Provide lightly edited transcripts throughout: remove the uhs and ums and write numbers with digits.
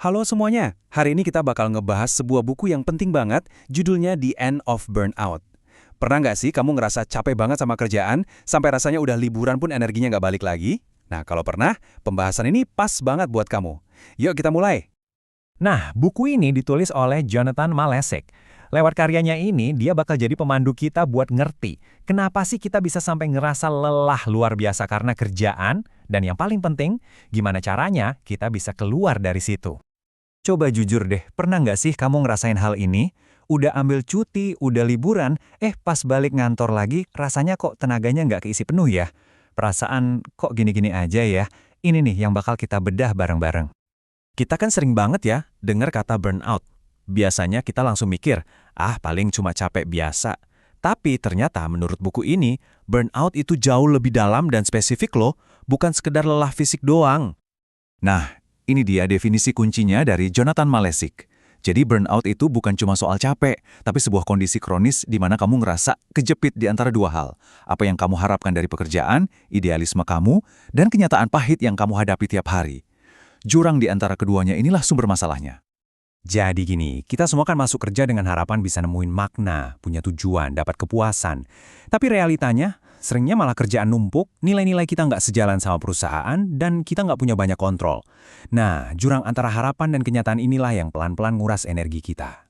Halo semuanya, hari ini kita bakal ngebahas sebuah buku yang penting banget, judulnya The End of Burnout. Pernah nggak sih kamu ngerasa capek banget sama kerjaan, sampai rasanya udah liburan pun energinya nggak balik lagi? Nah, kalau pernah, pembahasan ini pas banget buat kamu. Yuk kita mulai. Nah, buku ini ditulis oleh Jonathan Malesek. Lewat karyanya ini, dia bakal jadi pemandu kita buat ngerti kenapa sih kita bisa sampai ngerasa lelah luar biasa karena kerjaan, dan yang paling penting, gimana caranya kita bisa keluar dari situ. Coba jujur deh, pernah nggak sih kamu ngerasain hal ini? Udah ambil cuti, udah liburan, pas balik ngantor lagi, rasanya kok tenaganya nggak keisi penuh ya? Perasaan kok gini-gini aja ya? Ini nih yang bakal kita bedah bareng-bareng. Kita kan sering banget ya dengar kata burnout. Biasanya kita langsung mikir, paling cuma capek biasa. Tapi ternyata menurut buku ini, burnout itu jauh lebih dalam dan spesifik loh, bukan sekedar lelah fisik doang. Nah, ini dia definisi kuncinya dari Jonathan Malesik. Jadi burnout itu bukan cuma soal capek, tapi sebuah kondisi kronis di mana kamu ngerasa kejepit di antara dua hal. Apa yang kamu harapkan dari pekerjaan, idealisme kamu, dan kenyataan pahit yang kamu hadapi tiap hari. Jurang di antara keduanya inilah sumber masalahnya. Jadi gini, kita semua kan masuk kerja dengan harapan bisa nemuin makna, punya tujuan, dapat kepuasan. Tapi realitanya, seringnya malah kerjaan numpuk, nilai-nilai kita nggak sejalan sama perusahaan, dan kita nggak punya banyak kontrol. Nah, jurang antara harapan dan kenyataan inilah yang pelan-pelan nguras energi kita.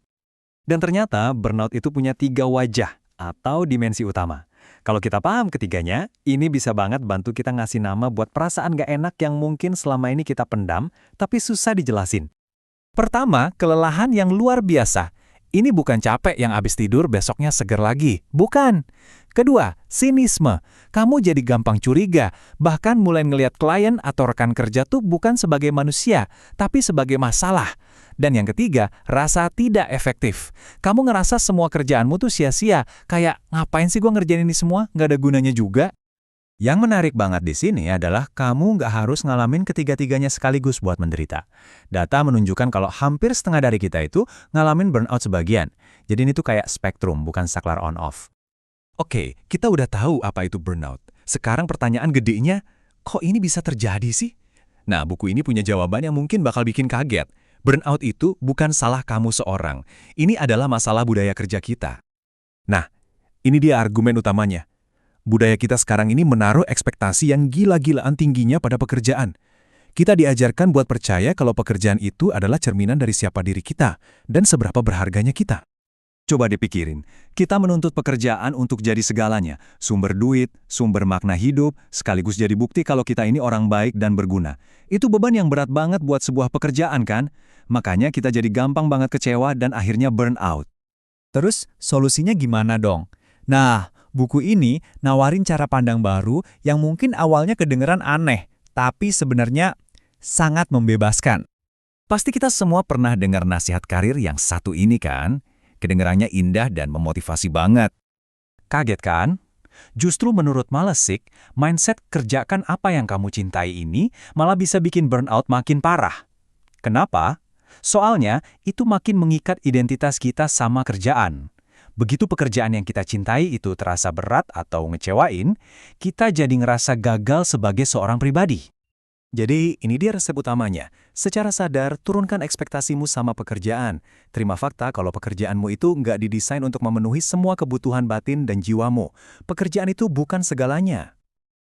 Dan ternyata burnout itu punya 3 wajah atau dimensi utama. Kalau kita paham ketiganya, ini bisa banget bantu kita ngasih nama buat perasaan gak enak yang mungkin selama ini kita pendam, tapi susah dijelasin. Pertama, kelelahan yang luar biasa. Ini bukan capek yang habis tidur besoknya seger lagi. Bukan. Kedua, sinisme. Kamu jadi gampang curiga, bahkan mulai ngelihat klien atau rekan kerja tuh bukan sebagai manusia, tapi sebagai masalah. Dan yang ketiga, rasa tidak efektif. Kamu ngerasa semua kerjaanmu tuh sia-sia, kayak ngapain sih gua ngerjain ini semua, nggak ada gunanya juga. Yang menarik banget di sini adalah kamu nggak harus ngalamin ketiga-tiganya sekaligus buat menderita. Data menunjukkan kalau hampir setengah dari kita itu ngalamin burnout sebagian. Jadi ini tuh kayak spektrum, bukan saklar on-off. Oke, kita udah tahu apa itu burnout. Sekarang pertanyaan gedenya, kok ini bisa terjadi sih? Nah, buku ini punya jawaban yang mungkin bakal bikin kaget. Burnout itu bukan salah kamu seorang. Ini adalah masalah budaya kerja kita. Nah, ini dia argumen utamanya. Budaya kita sekarang ini menaruh ekspektasi yang gila-gilaan tingginya pada pekerjaan. Kita diajarkan buat percaya kalau pekerjaan itu adalah cerminan dari siapa diri kita dan seberapa berharganya kita. Coba dipikirin, kita menuntut pekerjaan untuk jadi segalanya, sumber duit, sumber makna hidup, sekaligus jadi bukti kalau kita ini orang baik dan berguna. Itu beban yang berat banget buat sebuah pekerjaan kan? Makanya kita jadi gampang banget kecewa dan akhirnya burn out. Terus, solusinya gimana dong? Nah, buku ini nawarin cara pandang baru yang mungkin awalnya kedengeran aneh, tapi sebenarnya sangat membebaskan. Pasti kita semua pernah dengar nasihat karir yang satu ini kan? Kedengarannya indah dan memotivasi banget. Kaget kan? Justru menurut Malesik, mindset kerjakan apa yang kamu cintai ini malah bisa bikin burnout makin parah. Kenapa? Soalnya itu makin mengikat identitas kita sama kerjaan. Begitu pekerjaan yang kita cintai itu terasa berat atau ngecewain, kita jadi ngerasa gagal sebagai seorang pribadi. Jadi, ini dia resep utamanya. Secara sadar, turunkan ekspektasimu sama pekerjaan. Terima fakta kalau pekerjaanmu itu nggak didesain untuk memenuhi semua kebutuhan batin dan jiwamu. Pekerjaan itu bukan segalanya.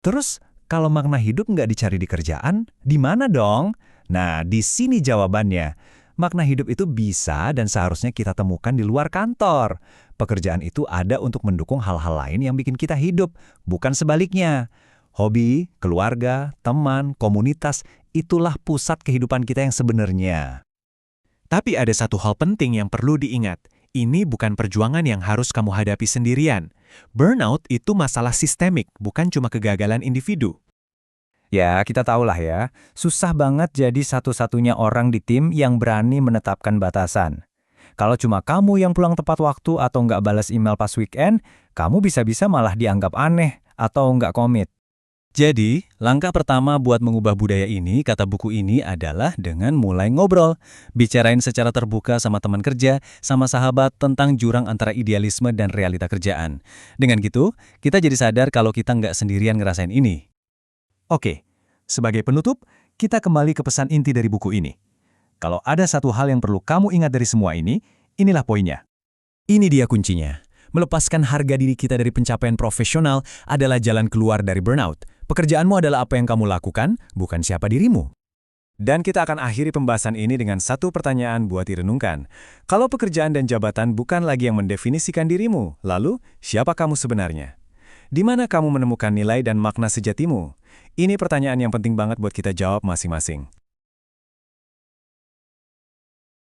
Terus, kalau makna hidup nggak dicari di kerjaan, di mana dong? Nah, di sini jawabannya. Makna hidup itu bisa dan seharusnya kita temukan di luar kantor. Pekerjaan itu ada untuk mendukung hal-hal lain yang bikin kita hidup, bukan sebaliknya. Hobi, keluarga, teman, komunitas, itulah pusat kehidupan kita yang sebenarnya. Tapi ada satu hal penting yang perlu diingat. Ini bukan perjuangan yang harus kamu hadapi sendirian. Burnout itu masalah sistemik, bukan cuma kegagalan individu. Ya, kita tahulah ya, susah banget jadi satu-satunya orang di tim yang berani menetapkan batasan. Kalau cuma kamu yang pulang tepat waktu atau nggak balas email pas weekend, kamu bisa-bisa malah dianggap aneh atau nggak komit. Jadi, langkah pertama buat mengubah budaya ini, kata buku ini, adalah dengan mulai ngobrol. Bicarain secara terbuka sama teman kerja, sama sahabat tentang jurang antara idealisme dan realita kerjaan. Dengan gitu, kita jadi sadar kalau kita nggak sendirian ngerasain ini. Oke, sebagai penutup, kita kembali ke pesan inti dari buku ini. Kalau ada satu hal yang perlu kamu ingat dari semua ini, inilah poinnya. Ini dia kuncinya. Melepaskan harga diri kita dari pencapaian profesional adalah jalan keluar dari burnout. Pekerjaanmu adalah apa yang kamu lakukan, bukan siapa dirimu. Dan kita akan akhiri pembahasan ini dengan satu pertanyaan buat direnungkan. Kalau pekerjaan dan jabatan bukan lagi yang mendefinisikan dirimu, lalu siapa kamu sebenarnya? Di mana kamu menemukan nilai dan makna sejatimu? Ini pertanyaan yang penting banget buat kita jawab masing-masing.